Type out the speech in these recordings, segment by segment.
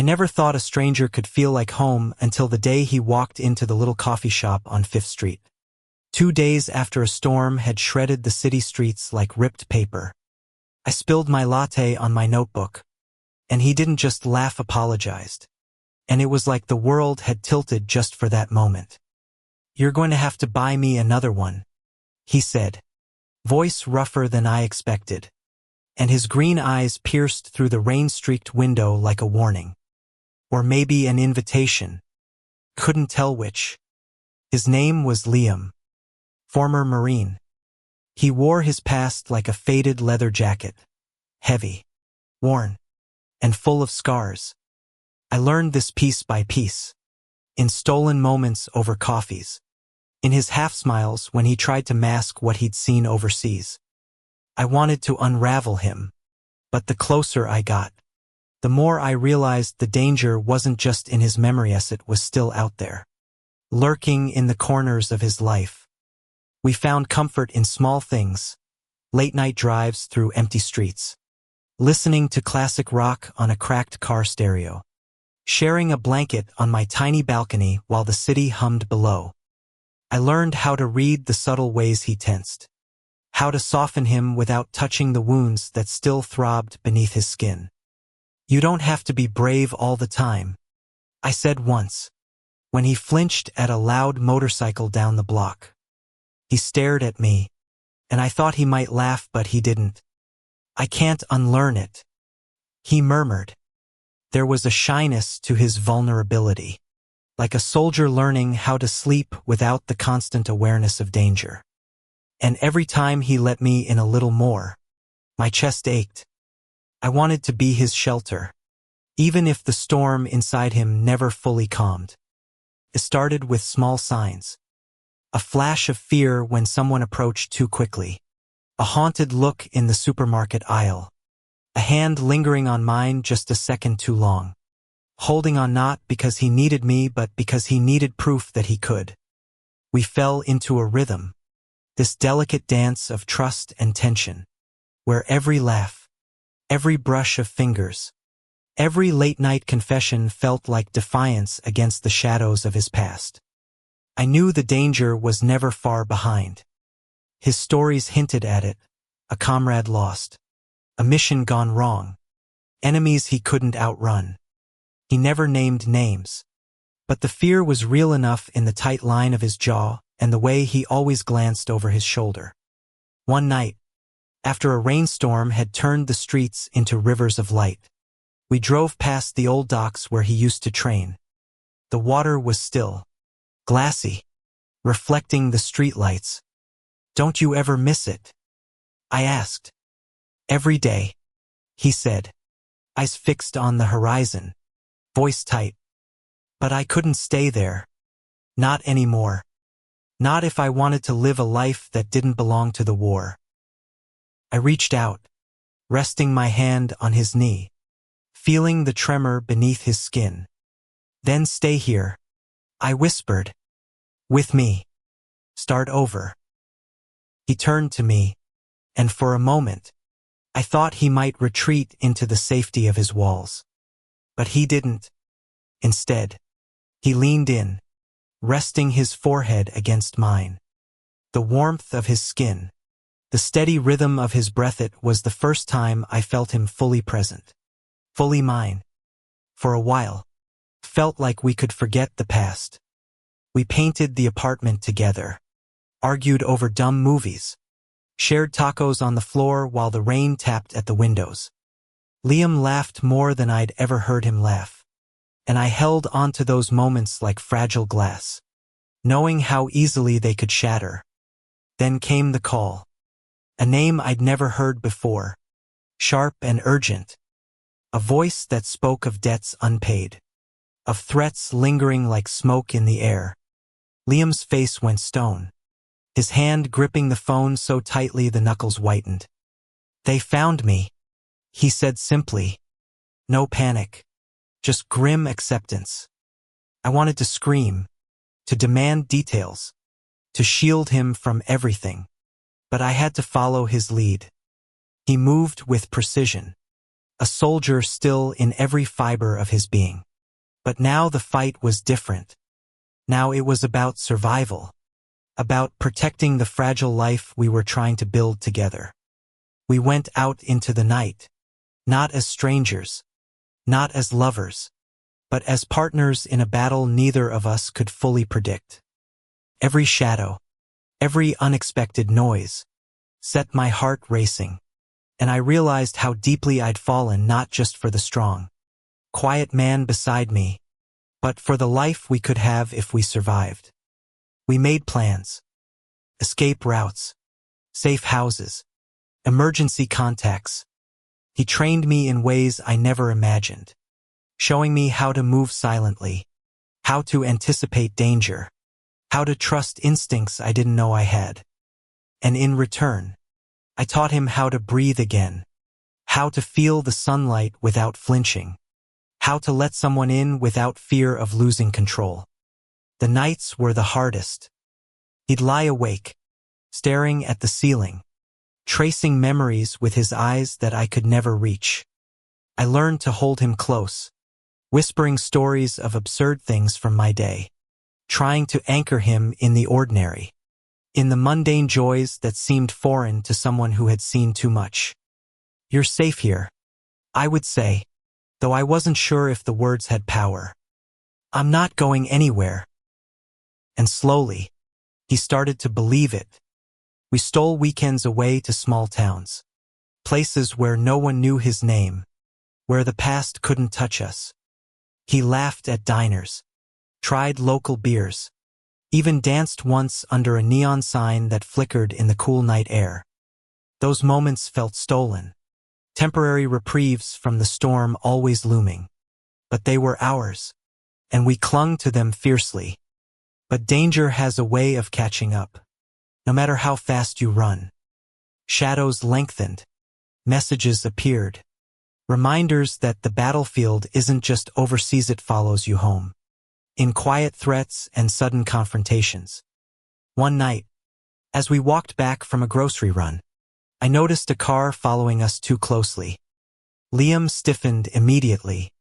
I never thought a stranger could feel like home until the day he walked into the little coffee shop on 5th Street. 2 days after a storm had shredded the city streets like ripped paper. I spilled my latte on my notebook, and he didn't just laugh, apologized. And it was like the world had tilted just for that moment. "You're going to have to buy me another one," he said, voice rougher than I expected, and his green eyes pierced through the rain-streaked window like a warning. Or maybe an invitation. Couldn't tell which. His name was Liam. Former Marine. He wore his past like a faded leather jacket. Heavy, worn, and full of scars. I learned this piece by piece. In stolen moments over coffees. In his half-smiles when he tried to mask what he'd seen overseas. I wanted to unravel him. But the closer I got, the more I realized the danger wasn't just in his memory as it was still out there. Lurking in the corners of his life. We found comfort in small things. Late-night drives through empty streets. Listening to classic rock on a cracked car stereo. Sharing a blanket on my tiny balcony while the city hummed below. I learned how to read the subtle ways he tensed. How to soften him without touching the wounds that still throbbed beneath his skin. "You don't have to be brave all the time," I said once, when he flinched at a loud motorcycle down the block. He stared at me, and I thought he might laugh, but he didn't. "I can't unlearn it," he murmured. There was a shyness to his vulnerability, like a soldier learning how to sleep without the constant awareness of danger. And every time he let me in a little more, my chest ached. I wanted to be his shelter, even if the storm inside him never fully calmed. It started with small signs. A flash of fear when someone approached too quickly. A haunted look in the supermarket aisle. A hand lingering on mine just a second too long. Holding on not because he needed me but because he needed proof that he could. We fell into a rhythm. This delicate dance of trust and tension. Where every laugh, every brush of fingers, every late-night confession felt like defiance against the shadows of his past. I knew the danger was never far behind. His stories hinted at it. A comrade lost. A mission gone wrong. Enemies he couldn't outrun. He never named names. But the fear was real enough in the tight line of his jaw and the way he always glanced over his shoulder. One night, after a rainstorm had turned the streets into rivers of light, we drove past the old docks where he used to train. The water was still, glassy, reflecting the streetlights. "Don't you ever miss it?" I asked. "Every day," he said, eyes fixed on the horizon, voice tight. But I couldn't stay there. Not anymore. Not if I wanted to live a life that didn't belong to the war. I reached out, resting my hand on his knee, feeling the tremor beneath his skin. "Then stay here," I whispered. "With me. Start over." He turned to me, and for a moment, I thought he might retreat into the safety of his walls. But he didn't. Instead, he leaned in, resting his forehead against mine. The warmth of his skin, the steady rhythm of his breath, it was the first time I felt him fully present. Fully mine. For a while, felt like we could forget the past. We painted the apartment together, argued over dumb movies, shared tacos on the floor while the rain tapped at the windows. Liam laughed more than I'd ever heard him laugh, and I held onto those moments like fragile glass, knowing how easily they could shatter. Then came the call. A name I'd never heard before, sharp and urgent. A voice that spoke of debts unpaid, of threats lingering like smoke in the air. Liam's face went stone, his hand gripping the phone so tightly the knuckles whitened. "They found me," he said simply. No panic, just grim acceptance. I wanted to scream, to demand details, to shield him from everything. But I had to follow his lead. He moved with precision. a soldier still in every fiber of his being. But now the fight was different. Now it was about survival, about protecting the fragile life we were trying to build together. We went out into the night, not as strangers, not as lovers, but as partners in a battle neither of us could fully predict. Every shadow, every unexpected noise, set my heart racing, and I realized how deeply I'd fallen not just for the strong, quiet man beside me, but for the life we could have if we survived. We made plans, escape routes, safe houses, emergency contacts. He trained me in ways I never imagined, showing me how to move silently, how to anticipate danger, how to trust instincts I didn't know I had. And in return, I taught him how to breathe again, how to feel the sunlight without flinching, how to let someone in without fear of losing control. The nights were the hardest. He'd lie awake, staring at the ceiling, tracing memories with his eyes that I could never reach. I learned to hold him close, whispering stories of absurd things from my day, trying to anchor him in the ordinary, in the mundane joys that seemed foreign to someone who had seen too much. "You're safe here," I would say, though I wasn't sure if the words had power. "I'm not going anywhere." And slowly, he started to believe it. We stole weekends away to small towns, places where no one knew his name, where the past couldn't touch us. He laughed at diners, tried local beers, even danced once under a neon sign that flickered in the cool night air. Those moments felt stolen, temporary reprieves from the storm always looming. But they were ours, and we clung to them fiercely. But danger has a way of catching up, no matter how fast you run. Shadows lengthened, messages appeared, reminders that the battlefield isn't just overseas, it follows you home, in quiet threats and sudden confrontations. One night, as we walked back from a grocery run, I noticed a car following us too closely. Liam stiffened immediately,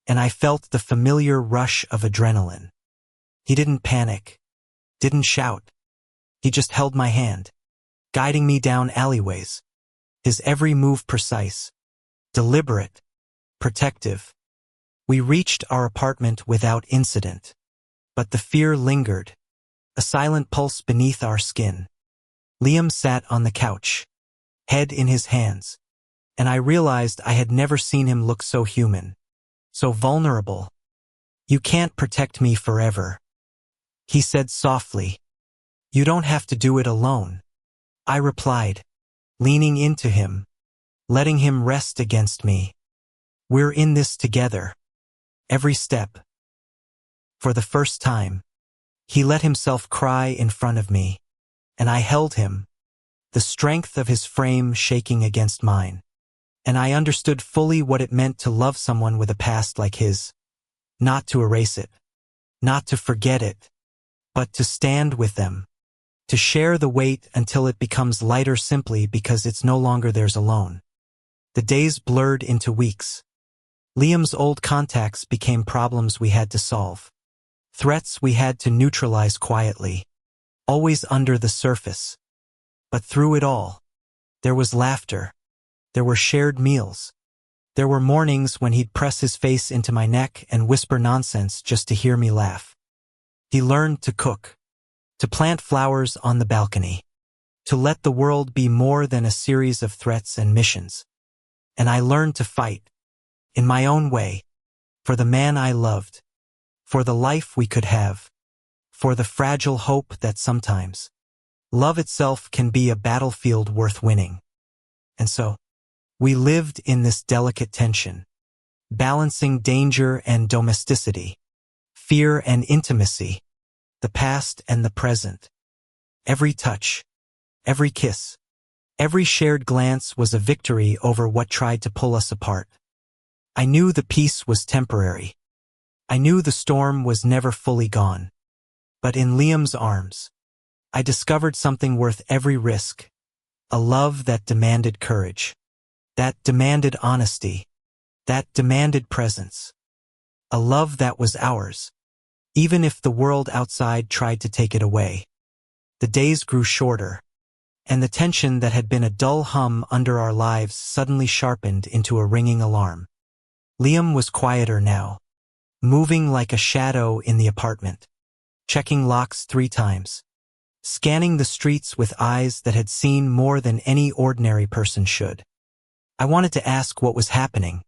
and I felt the familiar rush of adrenaline. He didn't panic, didn't shout. He just held my hand, guiding me down alleyways, his every move precise, deliberate, protective. We reached our apartment without incident, but the fear lingered, a silent pulse beneath our skin. Liam sat on the couch, head in his hands, and I realized I had never seen him look so human, so vulnerable. "You can't protect me forever," he said softly. "You don't have to do it alone," I replied, leaning into him, letting him rest against me. "We're in this together, every step." For the first time, he let himself cry in front of me, and I held him, the strength of his frame shaking against mine. And I understood fully what it meant to love someone with a past like his. Not to erase it, not to forget it, but to stand with them, to share the weight until it becomes lighter simply because it's no longer theirs alone. The days blurred into weeks. Liam's old contacts became problems we had to solve, threats we had to neutralize quietly, always under the surface. But through it all, there was laughter. There were shared meals. There were mornings when he'd press his face into my neck and whisper nonsense just to hear me laugh. He learned to cook, to plant flowers on the balcony, to let the world be more than a series of threats and missions. And I learned to fight, in my own way, for the man I loved, for the life we could have, for the fragile hope that sometimes love itself can be a battlefield worth winning. And so, we lived in this delicate tension, balancing danger and domesticity, fear and intimacy, the past and the present. Every touch, every kiss, every shared glance was a victory over what tried to pull us apart. I knew the peace was temporary. I knew the storm was never fully gone. But in Liam's arms, I discovered something worth every risk, a love that demanded courage, that demanded honesty, that demanded presence. A love that was ours, even if the world outside tried to take it away. The days grew shorter, and the tension that had been a dull hum under our lives suddenly sharpened into a ringing alarm. Liam was quieter now, moving like a shadow in the apartment, checking locks 3 times, scanning the streets with eyes that had seen more than any ordinary person should. I wanted to ask what was happening,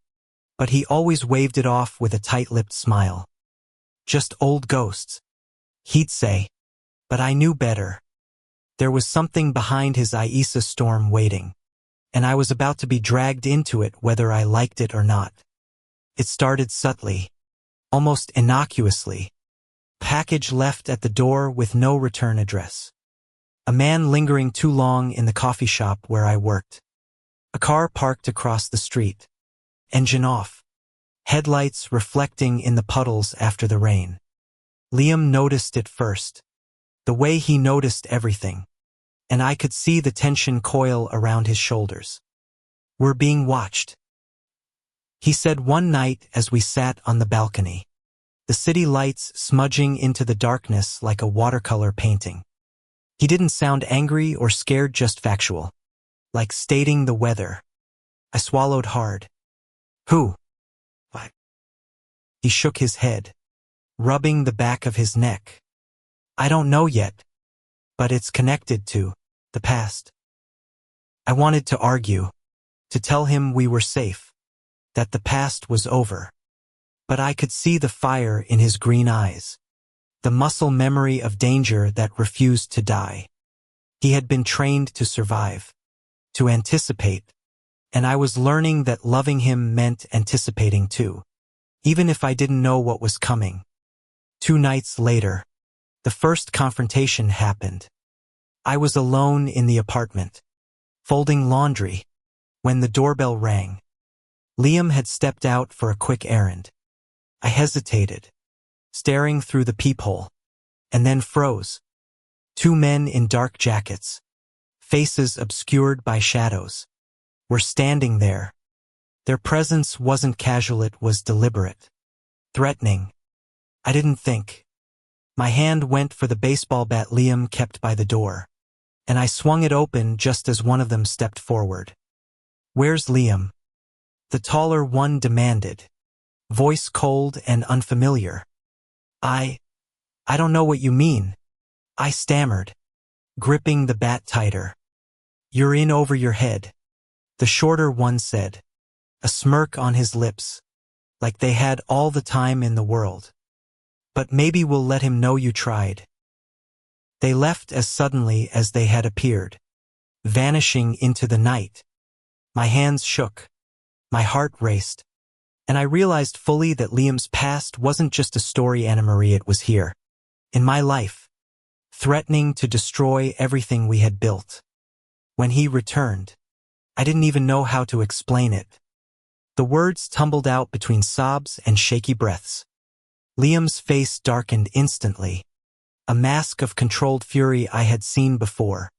but he always waved it off with a tight-lipped smile. Just old ghosts, he'd say, but I knew better. There was something behind his Isa storm waiting, and I was about to be dragged into it whether I liked it or not. It started subtly, almost innocuously. Package left at the door with no return address. A man lingering too long in the coffee shop where I worked. A car parked across the street. Engine off. Headlights reflecting in the puddles after the rain. Liam noticed it first. The way he noticed everything. And I could see the tension coil around his shoulders. "We're being watched," he said one night as we sat on the balcony, the city lights smudging into the darkness like a watercolor painting. He didn't sound angry or scared, just factual, like stating the weather. I swallowed hard. "Who?" "What?" He shook his head, rubbing the back of his neck. "I don't know yet, but it's connected to the past." I wanted to argue, to tell him we were safe, that the past was over. But I could see the fire in his green eyes, the muscle memory of danger that refused to die. He had been trained to survive, to anticipate, and I was learning that loving him meant anticipating too, even if I didn't know what was coming. 2 nights later, the first confrontation happened. I was alone in the apartment, folding laundry, when the doorbell rang. Liam had stepped out for a quick errand. I hesitated, staring through the peephole, and then froze. 2 men in dark jackets, faces obscured by shadows, were standing there. Their presence wasn't casual, it was deliberate, threatening. I didn't think. My hand went for the baseball bat Liam kept by the door, and I swung it open just as one of them stepped forward. "Where's Liam?" the taller one demanded, voice cold and unfamiliar. I don't know what you mean," I stammered, gripping the bat tighter. "You're in over your head," the shorter one said, a smirk on his lips, like they had all the time in the world. "But maybe we'll let him know you tried." They left as suddenly as they had appeared, vanishing into the night. My hands shook, my heart raced, and I realized fully that Liam's past wasn't just a story, Anna Marie, it was here, in my life, threatening to destroy everything we had built. When he returned, I didn't even know how to explain it. The words tumbled out between sobs and shaky breaths. Liam's face darkened instantly, a mask of controlled fury I had seen before,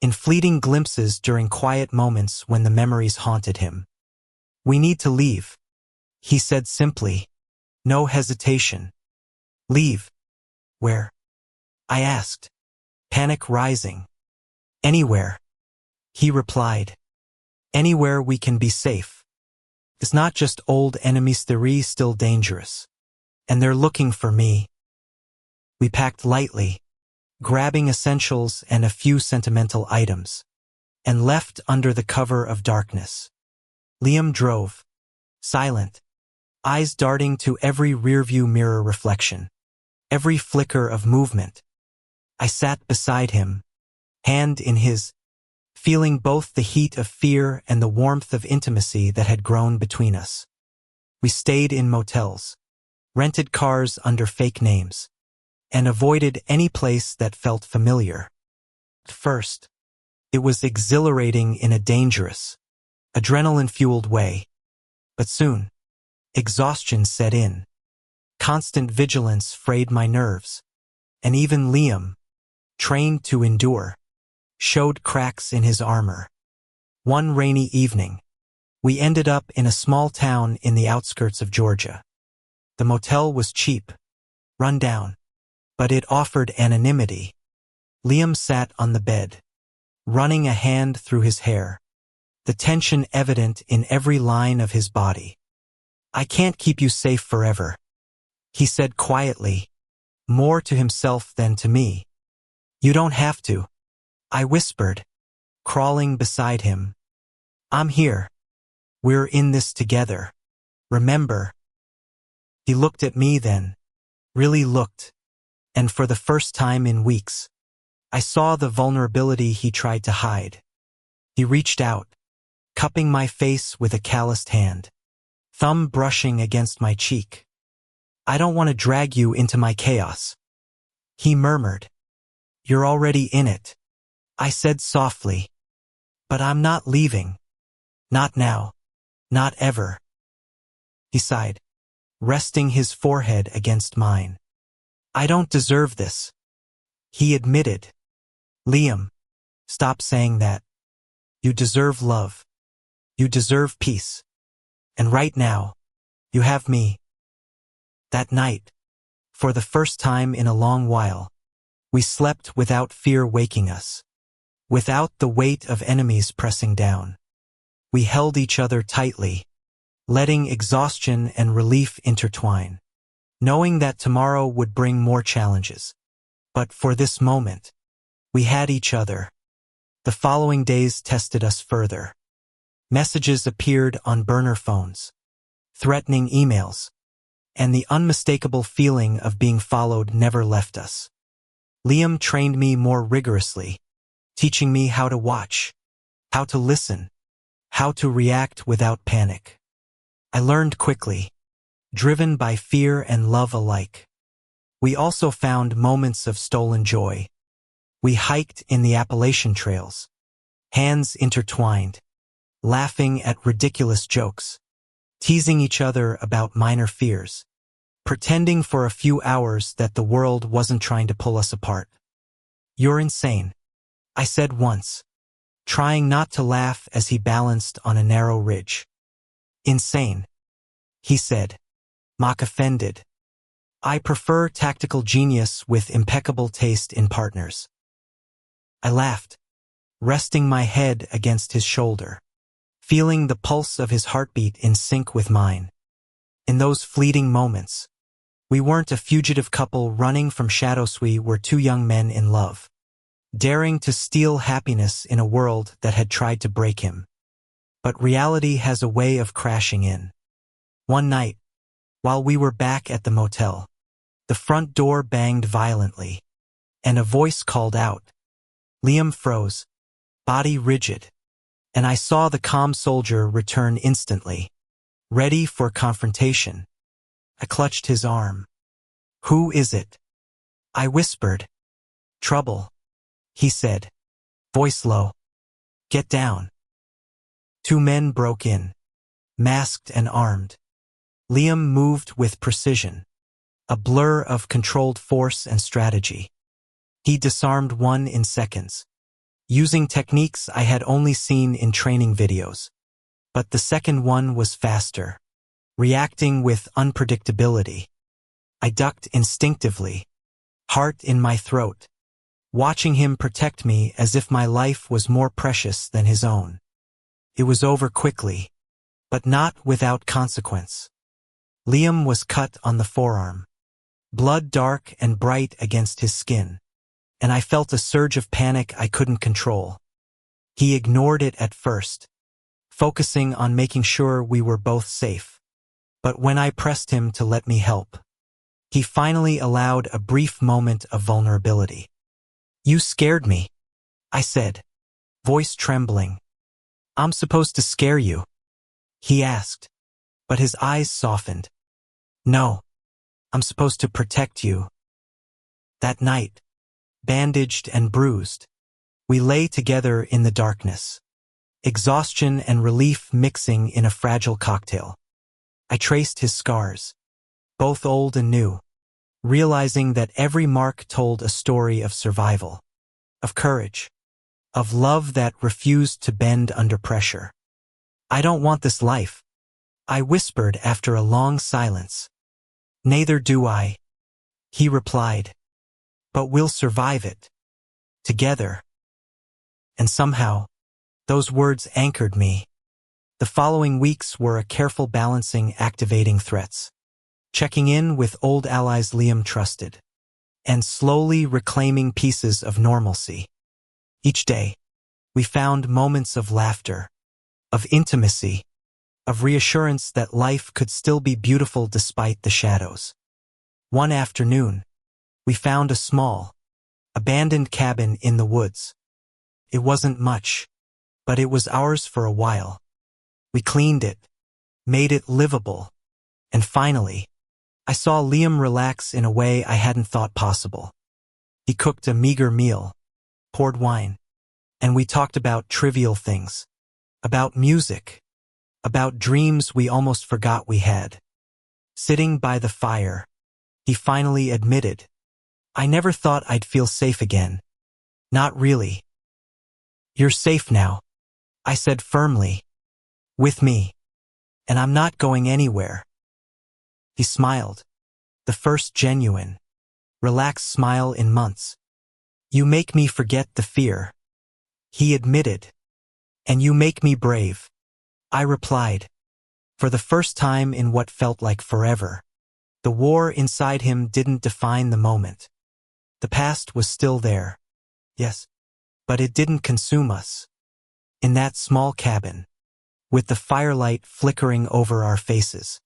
in fleeting glimpses during quiet moments when the memories haunted him. "We need to leave," he said simply, no hesitation. "Leave? Where?" I asked, panic rising. "Anywhere," he replied. "Anywhere we can be safe. It's not just old enemies, they're still dangerous. And they're looking for me." We packed lightly, grabbing essentials and a few sentimental items, and left under the cover of darkness. Liam drove, silent, eyes darting to every rearview mirror reflection, every flicker of movement. I sat beside him, hand in his, feeling both the heat of fear and the warmth of intimacy that had grown between us. We stayed in motels, rented cars under fake names, and avoided any place that felt familiar. At first, it was exhilarating in a dangerous, adrenaline-fueled way, but soon, exhaustion set in. Constant vigilance frayed my nerves, and even Liam, trained to endure, showed cracks in his armor. One rainy evening, We ended up in a small town in the outskirts of Georgia. The motel was cheap, run down, but it offered anonymity. Liam sat on the bed, running a hand through his hair, the tension evident in every line of his body. "I can't keep you safe forever," he said quietly, more to himself than to me. "You don't have to," I whispered, crawling beside him. "I'm here. We're in this together. Remember?" He looked at me then, really looked, and for the first time in weeks, I saw the vulnerability he tried to hide. He reached out, cupping my face with a calloused hand, thumb brushing against my cheek. "I don't want to drag you into my chaos," he murmured. "You're already in it," I said softly. "But I'm not leaving. Not now. Not ever." He sighed, resting his forehead against mine. "I don't deserve this," he admitted. "Liam, stop saying that. You deserve love. You deserve peace. And right now, you have me." That night, for the first time in a long while, we slept without fear waking us, without the weight of enemies pressing down. We held each other tightly, letting exhaustion and relief intertwine, knowing that tomorrow would bring more challenges. But for this moment, we had each other. The following days tested us further. Messages appeared on burner phones, threatening emails, and the unmistakable feeling of being followed never left us. Liam trained me more rigorously, teaching me how to watch, how to listen, how to react without panic. I learned quickly, driven by fear and love alike. We also found moments of stolen joy. We hiked in the Appalachian trails, hands intertwined, laughing at ridiculous jokes, teasing each other about minor fears, pretending for a few hours that the world wasn't trying to pull us apart. "You're insane," I said once, trying not to laugh as he balanced on a narrow ridge. "Insane," he said, mock offended. "I prefer tactical genius with impeccable taste in partners." I laughed, resting my head against his shoulder, feeling the pulse of his heartbeat in sync with mine. In those fleeting moments, we weren't a fugitive couple running from shadows, we were two young men in love, daring to steal happiness in a world that had tried to break him. But reality has a way of crashing in. One night, while we were back at the motel, the front door banged violently, and a voice called out. Liam froze, body rigid, and I saw the calm soldier return instantly, ready for confrontation. I clutched his arm. "Who is it?" I whispered. "Trouble," he said, voice low. "Get down." Two men broke in, masked and armed. Liam moved with precision, a blur of controlled force and strategy. He disarmed one in seconds, using techniques I had only seen in training videos. But the second one was faster, reacting with unpredictability. I ducked instinctively, heart in my throat, watching him protect me as if my life was more precious than his own. It was over quickly, but not without consequence. Liam was cut on the forearm, blood dark and bright against his skin, and I felt a surge of panic I couldn't control. He ignored it at first, focusing on making sure we were both safe. But when I pressed him to let me help, he finally allowed a brief moment of vulnerability. "You scared me," I said, voice trembling. "I'm supposed to scare you?" he asked, but his eyes softened. "No, I'm supposed to protect you." That night, bandaged and bruised, we lay together in the darkness, exhaustion and relief mixing in a fragile cocktail. I traced his scars, both old and new, realizing that every mark told a story of survival, of courage, of love that refused to bend under pressure. I don't want this life, I whispered after a long silence. Neither do I, he replied. But we'll survive it. Together. And somehow, those words anchored me. The following weeks were a careful balancing activating threats. Checking in with old allies Liam trusted. And slowly reclaiming pieces of normalcy. Each day, we found moments of laughter, of intimacy, of reassurance that life could still be beautiful despite the shadows. One afternoon, we found a small, abandoned cabin in the woods. It wasn't much, but it was ours for a while. We cleaned it, made it livable, and finally, I saw Liam relax in a way I hadn't thought possible. He cooked a meager meal, poured wine, and we talked about trivial things, about music, about dreams we almost forgot we had. Sitting by the fire, he finally admitted, I never thought I'd feel safe again. Not really. You're safe now, I said firmly. With me. And I'm not going anywhere. He smiled. The first genuine, relaxed smile in months. You make me forget the fear. He admitted. And you make me brave. I replied. For the first time in what felt like forever. The war inside him didn't define the moment. The past was still there. Yes. But it didn't consume us. In that small cabin, with the firelight flickering over our faces,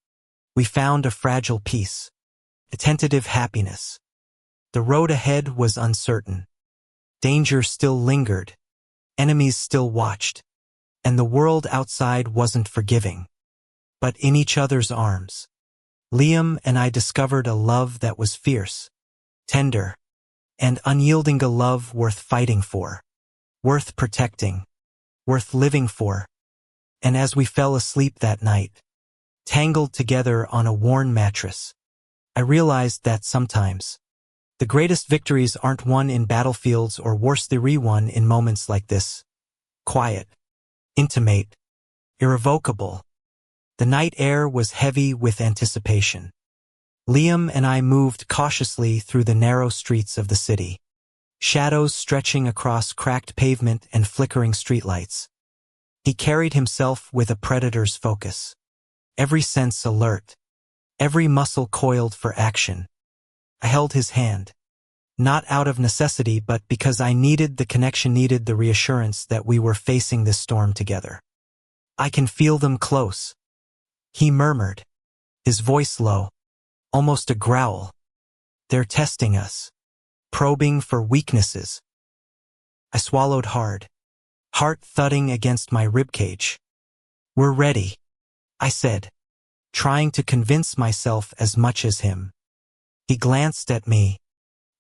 we found a fragile peace, a tentative happiness. The road ahead was uncertain. Danger still lingered. Enemies still watched. And the world outside wasn't forgiving. But in each other's arms, Liam and I discovered a love that was fierce, tender, and unyielding, a love worth fighting for, worth protecting, worth living for. And as we fell asleep that night, tangled together on a worn mattress, I realized that sometimes the greatest victories aren't won in battlefields, or worse, they're won in moments like this. Quiet, intimate, irrevocable. The night air was heavy with anticipation. Liam and I moved cautiously through the narrow streets of the city, shadows stretching across cracked pavement and flickering streetlights. He carried himself with a predator's focus, every sense alert, every muscle coiled for action. I held his hand, not out of necessity but because I needed the connection, needed the reassurance that we were facing this storm together. I can feel them close, he murmured, his voice low, almost a growl. They're testing us, probing for weaknesses. I swallowed hard, heart thudding against my ribcage. We're ready, I said, trying to convince myself as much as him. He glanced at me,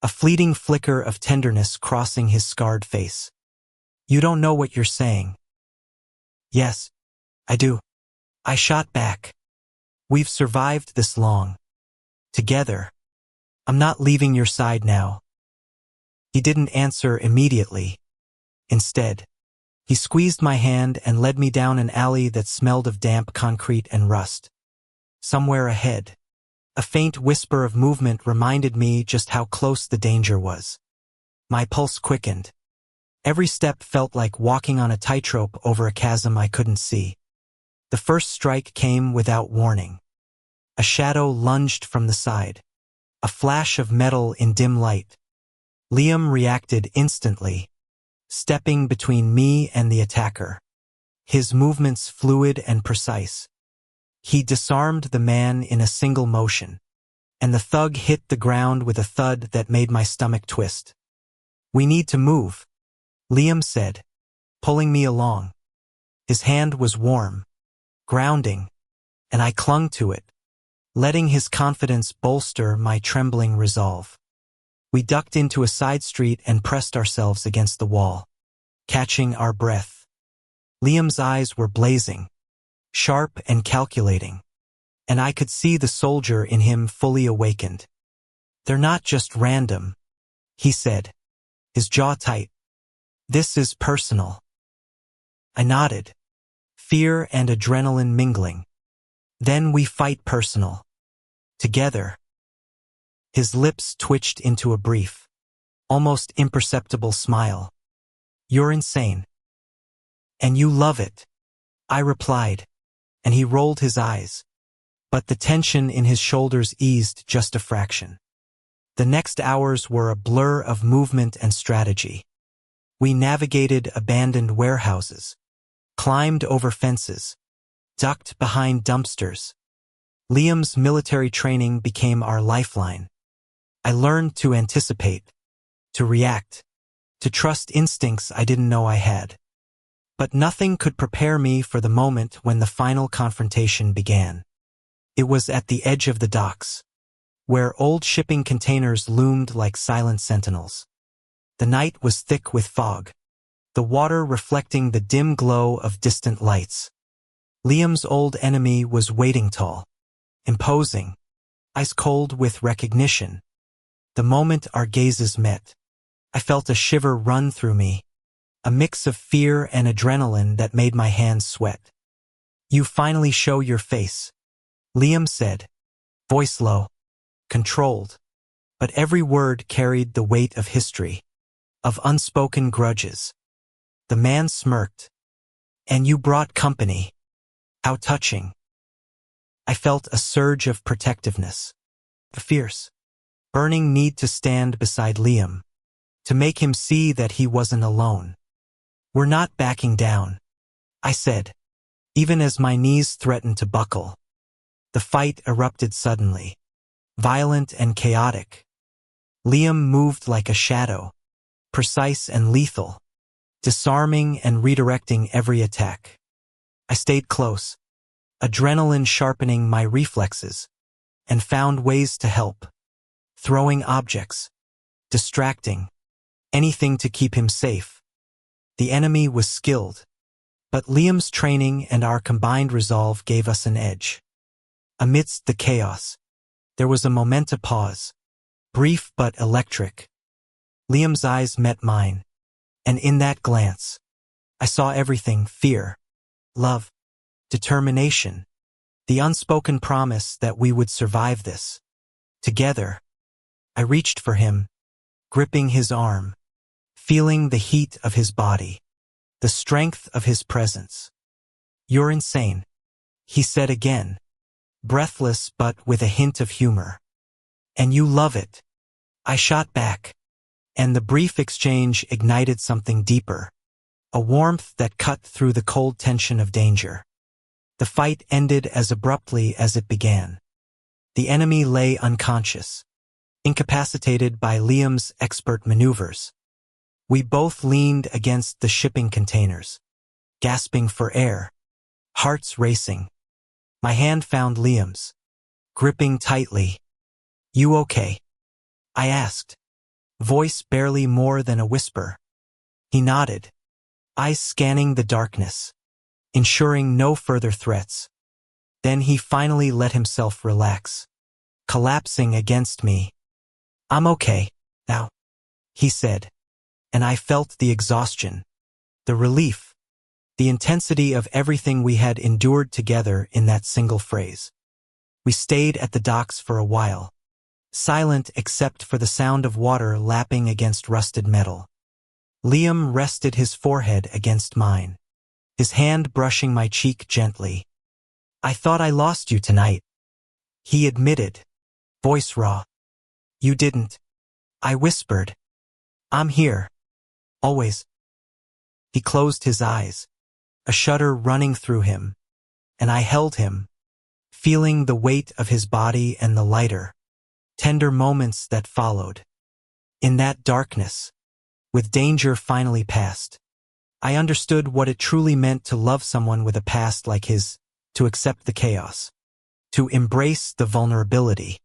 a fleeting flicker of tenderness crossing his scarred face. You don't know what you're saying. Yes, I do. I shot back. We've survived this long. Together. I'm not leaving your side now. He didn't answer immediately. Instead, he squeezed my hand and led me down an alley that smelled of damp concrete and rust. Somewhere ahead, a faint whisper of movement reminded me just how close the danger was. My pulse quickened. Every step felt like walking on a tightrope over a chasm I couldn't see. The first strike came without warning. A shadow lunged from the side, a flash of metal in dim light. Liam reacted instantly, stepping between me and the attacker, his movements fluid and precise. He disarmed the man in a single motion, and the thug hit the ground with a thud that made my stomach twist. We need to move, Liam said, pulling me along. His hand was warm, grounding, and I clung to it, letting his confidence bolster my trembling resolve. We ducked into a side street and pressed ourselves against the wall, catching our breath. Liam's eyes were blazing, sharp and calculating, and I could see the soldier in him fully awakened. They're not just random, he said, his jaw tight. This is personal. I nodded, fear and adrenaline mingling. Then we fight personal. Together. His lips twitched into a brief, almost imperceptible smile. You're insane. And you love it, I replied, and he rolled his eyes. But the tension in his shoulders eased just a fraction. The next hours were a blur of movement and strategy. We navigated abandoned warehouses, climbed over fences, ducked behind dumpsters. Liam's military training became our lifeline. I learned to anticipate, to react, to trust instincts I didn't know I had. But nothing could prepare me for the moment when the final confrontation began. It was at the edge of the docks, where old shipping containers loomed like silent sentinels. The night was thick with fog, the water reflecting the dim glow of distant lights. Liam's old enemy was waiting tall, imposing, ice-cold with recognition. The moment our gazes met, I felt a shiver run through me, a mix of fear and adrenaline that made my hands sweat. You finally show your face, Liam said, voice low, controlled, but every word carried the weight of history, of unspoken grudges. The man smirked. And you brought company. How touching. I felt a surge of protectiveness, a fierce, burning need to stand beside Liam, to make him see that he wasn't alone. We're not backing down, I said, even as my knees threatened to buckle. The fight erupted suddenly, violent and chaotic. Liam moved like a shadow, precise and lethal, disarming and redirecting every attack. I stayed close, adrenaline sharpening my reflexes, and found ways to help, throwing objects, distracting, anything to keep him safe. The enemy was skilled, but Liam's training and our combined resolve gave us an edge. Amidst the chaos, there was a momentous pause, brief but electric. Liam's eyes met mine, and in that glance, I saw everything: fear, love, determination, the unspoken promise that we would survive this. Together, I reached for him, gripping his arm, feeling the heat of his body, the strength of his presence. You're insane, he said again, breathless but with a hint of humor. And you love it, I shot back, and the brief exchange ignited something deeper, a warmth that cut through the cold tension of danger. The fight ended as abruptly as it began. The enemy lay unconscious, incapacitated by Liam's expert maneuvers. We both leaned against the shipping containers, gasping for air, hearts racing. My hand found Liam's, gripping tightly. You okay? I asked, voice barely more than a whisper. He nodded, eyes scanning the darkness, ensuring no further threats. Then he finally let himself relax, collapsing against me. I'm okay, now, he said, and I felt the exhaustion, the relief, the intensity of everything we had endured together in that single phrase. We stayed at the docks for a while, silent except for the sound of water lapping against rusted metal. Liam rested his forehead against mine, his hand brushing my cheek gently. I thought I lost you tonight, he admitted, voice raw. You didn't, I whispered. I'm here, always. He closed his eyes, a shudder running through him, and I held him, feeling the weight of his body and the lighter, tender moments that followed. In that darkness, with danger finally past, I understood what it truly meant to love someone with a past like his, to accept the chaos, to embrace the vulnerability,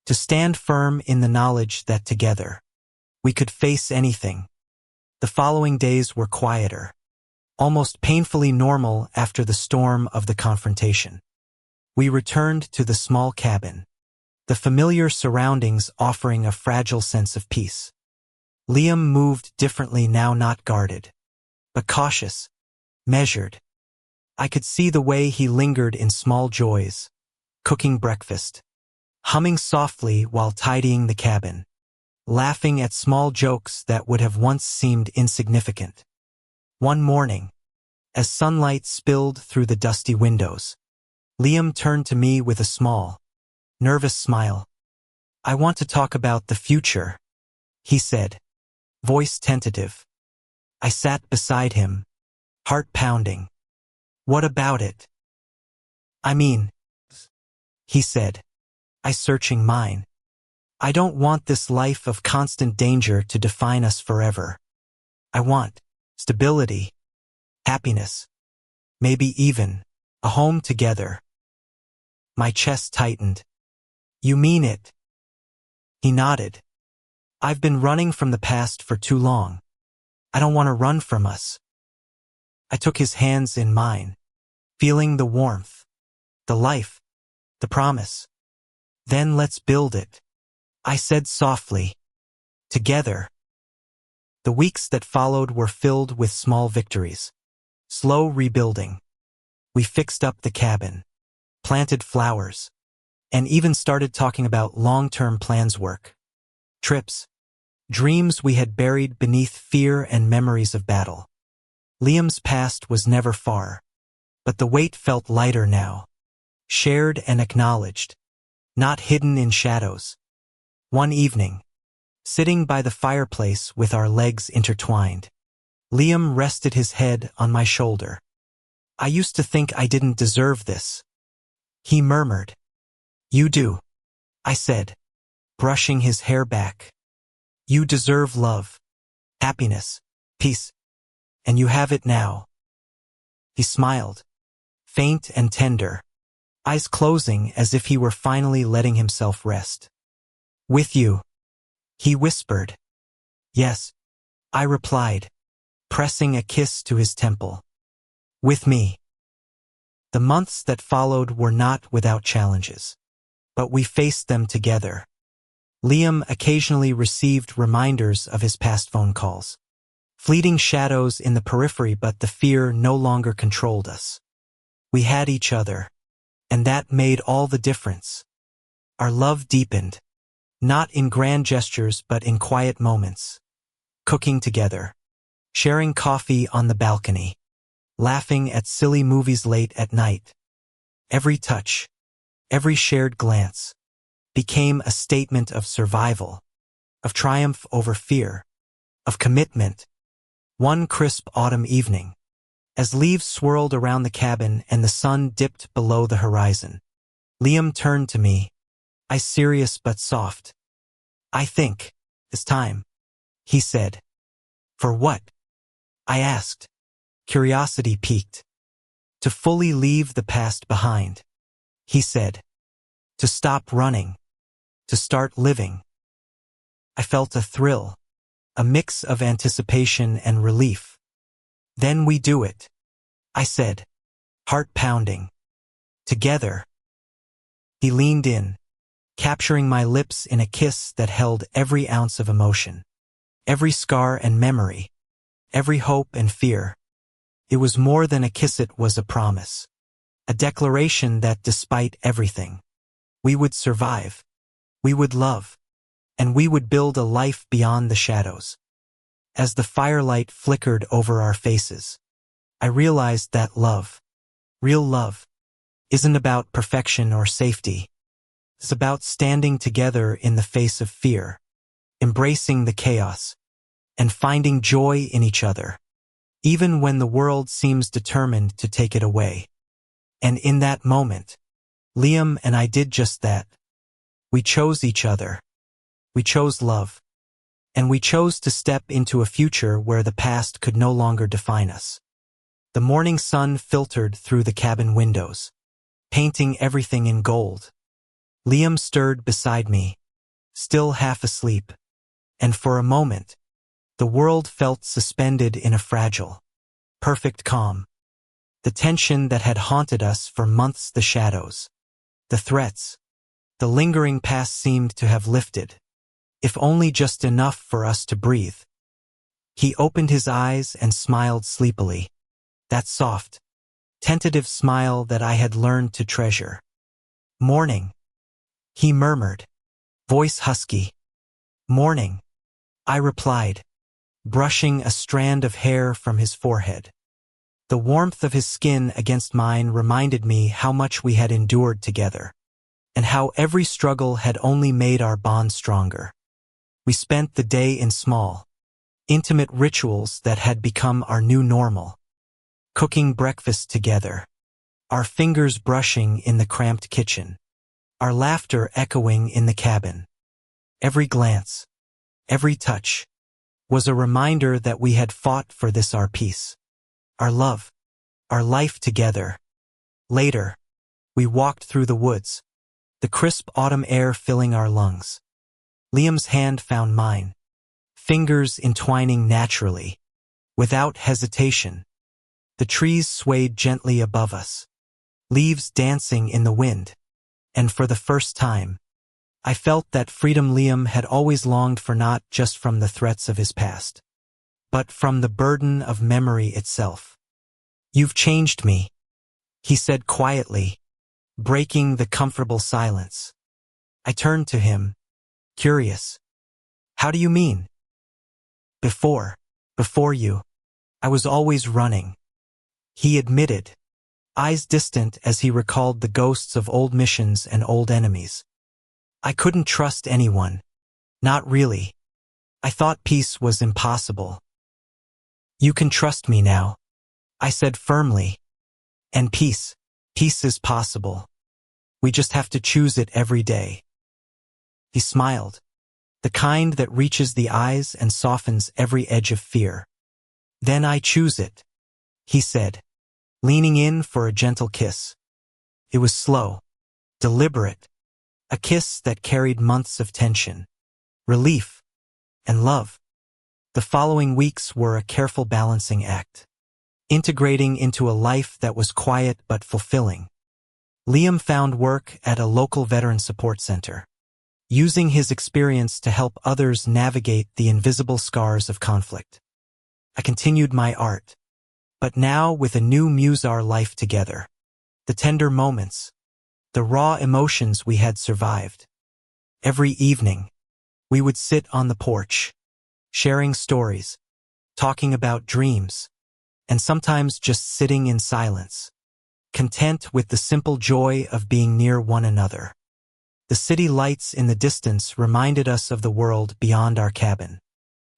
to stand firm in the knowledge that together, we could face anything. The following days were quieter, almost painfully normal after the storm of the confrontation. We returned to the small cabin, the familiar surroundings offering a fragile sense of peace. Liam moved differently now, not guarded, but cautious, measured. I could see the way he lingered in small joys, cooking breakfast, humming softly while tidying the cabin, laughing at small jokes that would have once seemed insignificant. One morning, as sunlight spilled through the dusty windows, Liam turned to me with a small, nervous smile. "I want to talk about the future," he said, voice tentative. I sat beside him, heart pounding. "What about it?" "I mean," he said, I searching mine. "I don't want this life of constant danger to define us forever. I want stability, happiness, maybe even a home together." My chest tightened. "You mean it?" He nodded. "I've been running from the past for too long. I don't want to run from us." I took his hands in mine, feeling the warmth, the life, the promise. "Then let's build it," I said softly. "Together." The weeks that followed were filled with small victories, slow rebuilding. We fixed up the cabin, planted flowers, and even started talking about long-term plans, work, trips, dreams we had buried beneath fear and memories of battle. Liam's past was never far, but the weight felt lighter now, shared and acknowledged, not hidden in shadows. One evening, sitting by the fireplace with our legs intertwined, Liam rested his head on my shoulder. "I used to think I didn't deserve this," he murmured. "You do," I said, brushing his hair back. "You deserve love, happiness, peace, and you have it now." He smiled, faint and tender, eyes closing as if he were finally letting himself rest. "With you," he whispered. "Yes," I replied, pressing a kiss to his temple. "With me." The months that followed were not without challenges, but we faced them together. Liam occasionally received reminders of his past phone calls, fleeting shadows in the periphery, but the fear no longer controlled us. We had each other, and that made all the difference. Our love deepened, not in grand gestures but in quiet moments, cooking together, sharing coffee on the balcony, laughing at silly movies late at night. Every touch, every shared glance, became a statement of survival, of triumph over fear, of commitment. One crisp autumn evening, as leaves swirled around the cabin and the sun dipped below the horizon, Liam turned to me, eyes serious but soft. "I think it's time," he said. "For what?" I asked, curiosity piqued. "To fully leave the past behind," he said. "To stop running, to start living." I felt a thrill, a mix of anticipation and relief. "Then we do it," I said, heart pounding. "Together." He leaned in, capturing my lips in a kiss that held every ounce of emotion, every scar and memory, every hope and fear. It was more than a kiss, it was a promise, a declaration that despite everything, we would survive, we would love, and we would build a life beyond the shadows. As the firelight flickered over our faces, I realized that love, real love, isn't about perfection or safety. It's about standing together in the face of fear, embracing the chaos, and finding joy in each other, even when the world seems determined to take it away. And in that moment, Liam and I did just that. We chose each other. We chose love. And we chose to step into a future where the past could no longer define us. The morning sun filtered through the cabin windows, painting everything in gold. Liam stirred beside me, still half asleep, and for a moment, the world felt suspended in a fragile, perfect calm. The tension that had haunted us for months, the shadows, the threats, the lingering past seemed to have lifted, if only just enough for us to breathe. He opened his eyes and smiled sleepily, that soft, tentative smile that I had learned to treasure. "Morning," he murmured, voice husky. "Morning," I replied, brushing a strand of hair from his forehead. The warmth of his skin against mine reminded me how much we had endured together, and how every struggle had only made our bond stronger. We spent the day in small, intimate rituals that had become our new normal. Cooking breakfast together, our fingers brushing in the cramped kitchen, our laughter echoing in the cabin. Every glance, every touch, was a reminder that we had fought for this, our peace, our love, our life together. Later, we walked through the woods, the crisp autumn air filling our lungs. Liam's hand found mine, fingers entwining naturally, without hesitation. The trees swayed gently above us, leaves dancing in the wind, and for the first time, I felt that freedom Liam had always longed for, not just from the threats of his past, but from the burden of memory itself. "You've changed me," he said quietly, breaking the comfortable silence. I turned to him, curious. "How do you mean?" Before you, I was always running," he admitted, eyes distant as he recalled the ghosts of old missions and old enemies. "I couldn't trust anyone. Not really. I thought peace was impossible." "You can trust me now," I said firmly. "And peace is possible. We just have to choose it every day." He smiled, the kind that reaches the eyes and softens every edge of fear. "Then I choose it," he said, leaning in for a gentle kiss. It was slow, deliberate, a kiss that carried months of tension, relief, and love. The following weeks were a careful balancing act, integrating into a life that was quiet but fulfilling. Liam found work at a local veteran support center, using his experience to help others navigate the invisible scars of conflict. I continued my art, but now with a new muse, our life together. The tender moments, the raw emotions we had survived. Every evening, we would sit on the porch, sharing stories, talking about dreams, and sometimes just sitting in silence, content with the simple joy of being near one another. The city lights in the distance reminded us of the world beyond our cabin,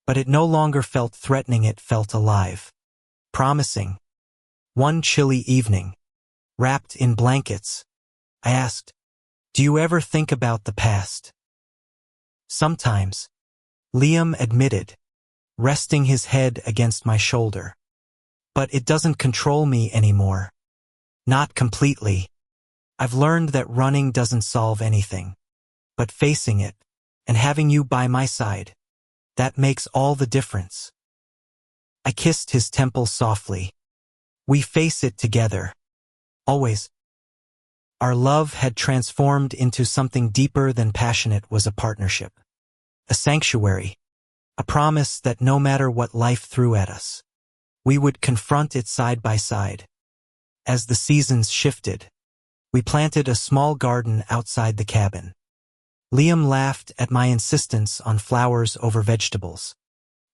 but it no longer felt threatening, it felt alive, promising. One chilly evening, wrapped in blankets, I asked, "Do you ever think about the past?" "Sometimes," Liam admitted, resting his head against my shoulder. "But it doesn't control me anymore. Not completely. I've learned that running doesn't solve anything, but facing it, and having you by my side, that makes all the difference." I kissed his temple softly. "We face it together. Always." Our love had transformed into something deeper than passionate, was a partnership, a sanctuary, a promise that no matter what life threw at us, we would confront it side by side. As the seasons shifted, we planted a small garden outside the cabin. Liam laughed at my insistence on flowers over vegetables,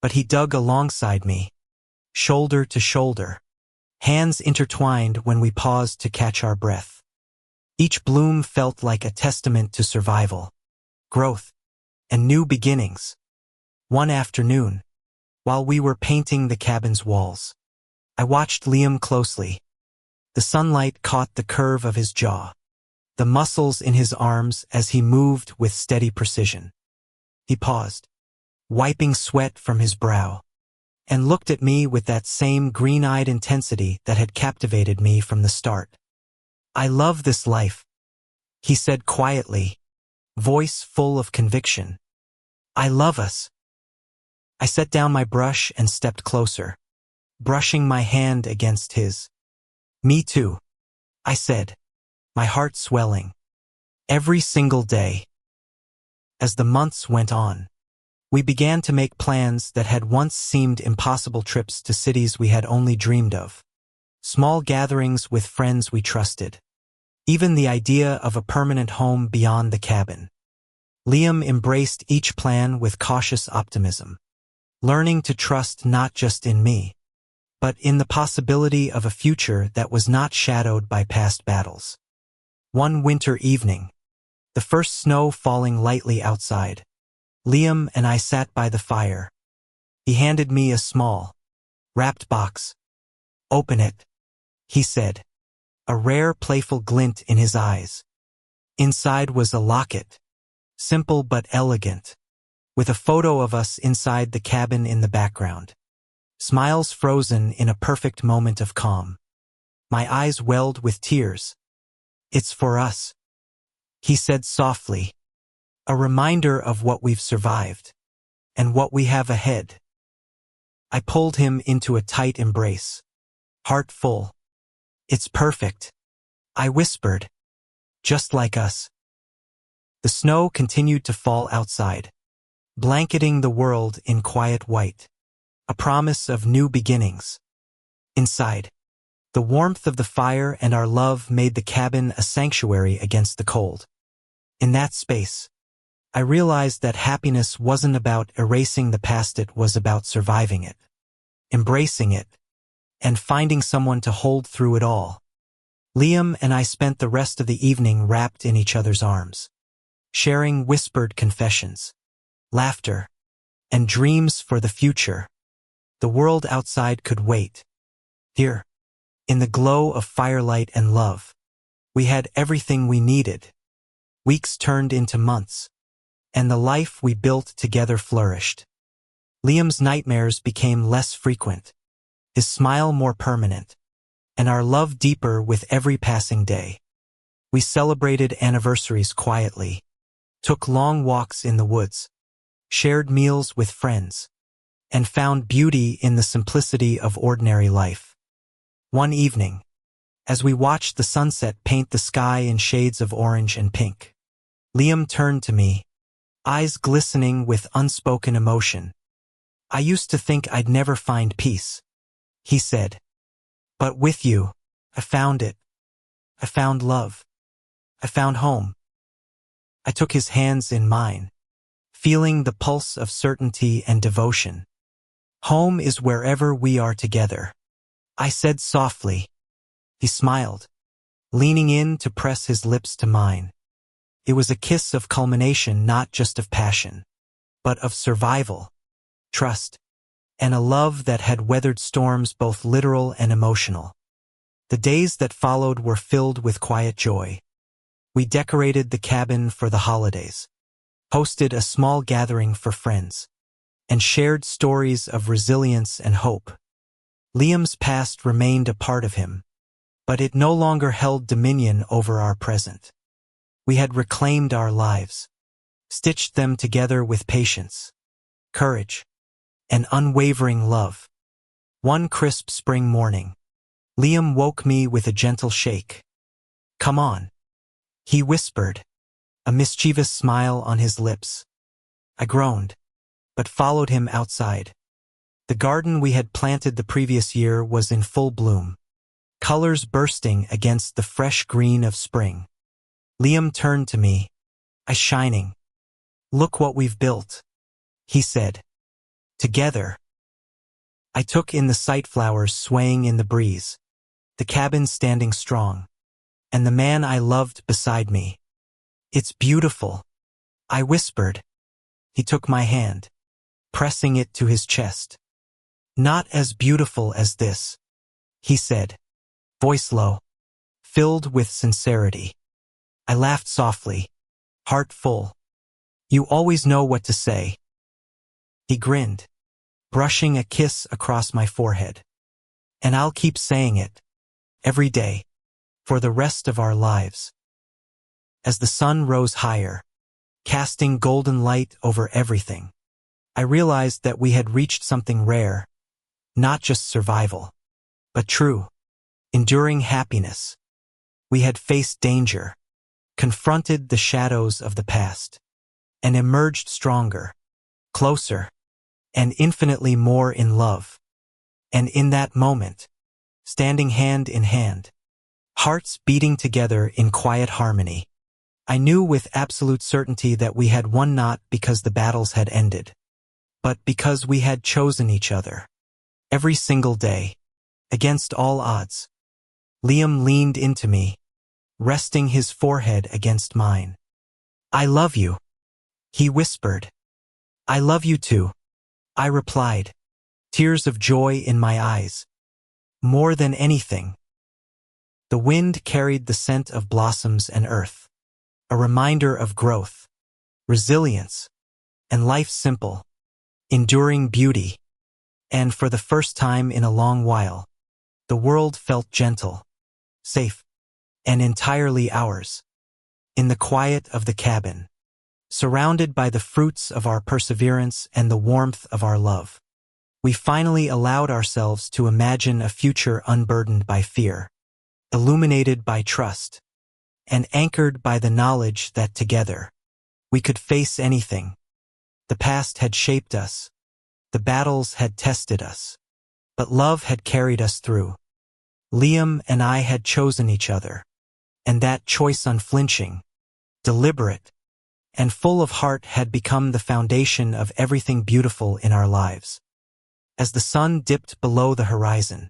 but he dug alongside me, shoulder to shoulder, hands intertwined when we paused to catch our breath. Each bloom felt like a testament to survival, growth, and new beginnings. One afternoon, while we were painting the cabin's walls, I watched Liam closely. The sunlight caught the curve of his jaw, the muscles in his arms as he moved with steady precision. He paused, wiping sweat from his brow, and looked at me with that same green-eyed intensity that had captivated me from the start. "I love this life," he said quietly, voice full of conviction. "I love us." I set down my brush and stepped closer, brushing my hand against his. "Me too," I said, my heart swelling. "Every single day." As the months went on, we began to make plans that had once seemed impossible, trips to cities we had only dreamed of, small gatherings with friends we trusted. Even the idea of a permanent home beyond the cabin. Liam embraced each plan with cautious optimism, learning to trust not just in me, but in the possibility of a future that was not shadowed by past battles. One winter evening, the first snow falling lightly outside, Liam and I sat by the fire. He handed me a small, wrapped box. "Open it," he said, a rare playful glint in his eyes. Inside was a locket, simple but elegant, with a photo of us inside the cabin in the background. Smiles frozen in a perfect moment of calm. My eyes welled with tears. "It's for us," he said softly, a reminder of what we've survived, and what we have ahead. I pulled him into a tight embrace, heart full. "It's perfect," I whispered, "just like us." The snow continued to fall outside, blanketing the world in quiet white, a promise of new beginnings. Inside, the warmth of the fire and our love made the cabin a sanctuary against the cold. In that space, I realized that happiness wasn't about erasing the past, it was about surviving it, embracing it, and finding someone to hold through it all. Liam and I spent the rest of the evening wrapped in each other's arms, sharing whispered confessions, laughter, and dreams for the future. The world outside could wait. Here, in the glow of firelight and love, we had everything we needed. Weeks turned into months, and the life we built together flourished. Liam's nightmares became less frequent, his smile more permanent, and our love deeper with every passing day. We celebrated anniversaries quietly, took long walks in the woods, shared meals with friends, and found beauty in the simplicity of ordinary life. One evening, as we watched the sunset paint the sky in shades of orange and pink, Liam turned to me, eyes glistening with unspoken emotion. "I used to think I'd never find peace," he said. "But with you, I found it. I found love. I found home." I took his hands in mine, feeling the pulse of certainty and devotion. "Home is wherever we are together," I said softly. He smiled, leaning in to press his lips to mine. It was a kiss of culmination, not just of passion, but of survival, trust, and a love that had weathered storms both literal and emotional. The days that followed were filled with quiet joy. We decorated the cabin for the holidays, hosted a small gathering for friends, and shared stories of resilience and hope. Liam's past remained a part of him, but it no longer held dominion over our present. We had reclaimed our lives, stitched them together with patience, courage, and unwavering love. One crisp spring morning, Liam woke me with a gentle shake. "Come on," he whispered, a mischievous smile on his lips. I groaned, but followed him outside. The garden we had planted the previous year was in full bloom, colors bursting against the fresh green of spring. Liam turned to me, eyes shining. "Look what we've built," he said. "Together." I took in the sight flowers swaying in the breeze, the cabin standing strong, and the man I loved beside me. "It's beautiful," I whispered. He took my hand, pressing it to his chest. "Not as beautiful as this," he said, voice low, filled with sincerity. I laughed softly, heart full. "You always know what to say." He grinned, brushing a kiss across my forehead. "And I'll keep saying it, every day, for the rest of our lives." As the sun rose higher, casting golden light over everything, I realized that we had reached something rare, not just survival, but true, enduring happiness. We had faced danger, confronted the shadows of the past, and emerged stronger, closer, and infinitely more in love. And in that moment, standing hand in hand, hearts beating together in quiet harmony. I knew with absolute certainty that we had won, not because the battles had ended, but because we had chosen each other. Every single day, against all odds. Liam leaned into me, resting his forehead against mine. "I love you," he whispered. "I love you too," I replied, tears of joy in my eyes. More than anything, the wind carried the scent of blossoms and earth, a reminder of growth, resilience, and life's simple, enduring beauty. And for the first time in a long while, the world felt gentle, safe, and entirely ours. In the quiet of the cabin, surrounded by the fruits of our perseverance and the warmth of our love, we finally allowed ourselves to imagine a future unburdened by fear, illuminated by trust, and anchored by the knowledge that together, we could face anything. The past had shaped us, the battles had tested us, but love had carried us through. Liam and I had chosen each other, and that choice, unflinching, deliberate, and full of heart, had become the foundation of everything beautiful in our lives. As the sun dipped below the horizon,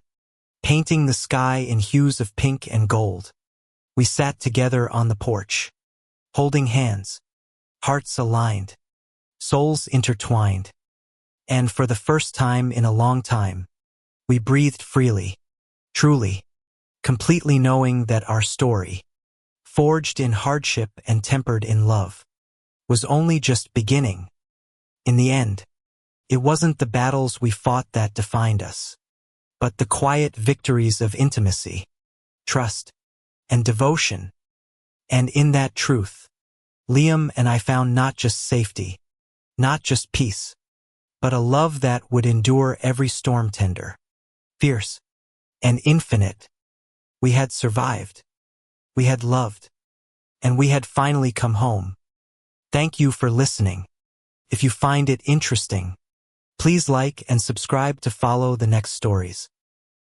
painting the sky in hues of pink and gold, we sat together on the porch, holding hands, hearts aligned, souls intertwined, and for the first time in a long time, we breathed freely, truly, completely knowing that our story, forged in hardship and tempered in love, was only just beginning. In the end, it wasn't the battles we fought that defined us, but the quiet victories of intimacy, trust, and devotion. And in that truth, Liam and I found not just safety, not just peace, but a love that would endure every storm, tender, fierce, and infinite. We had survived, we had loved, and we had finally come home. Thank you for listening. If you find it interesting, please like and subscribe to follow the next stories.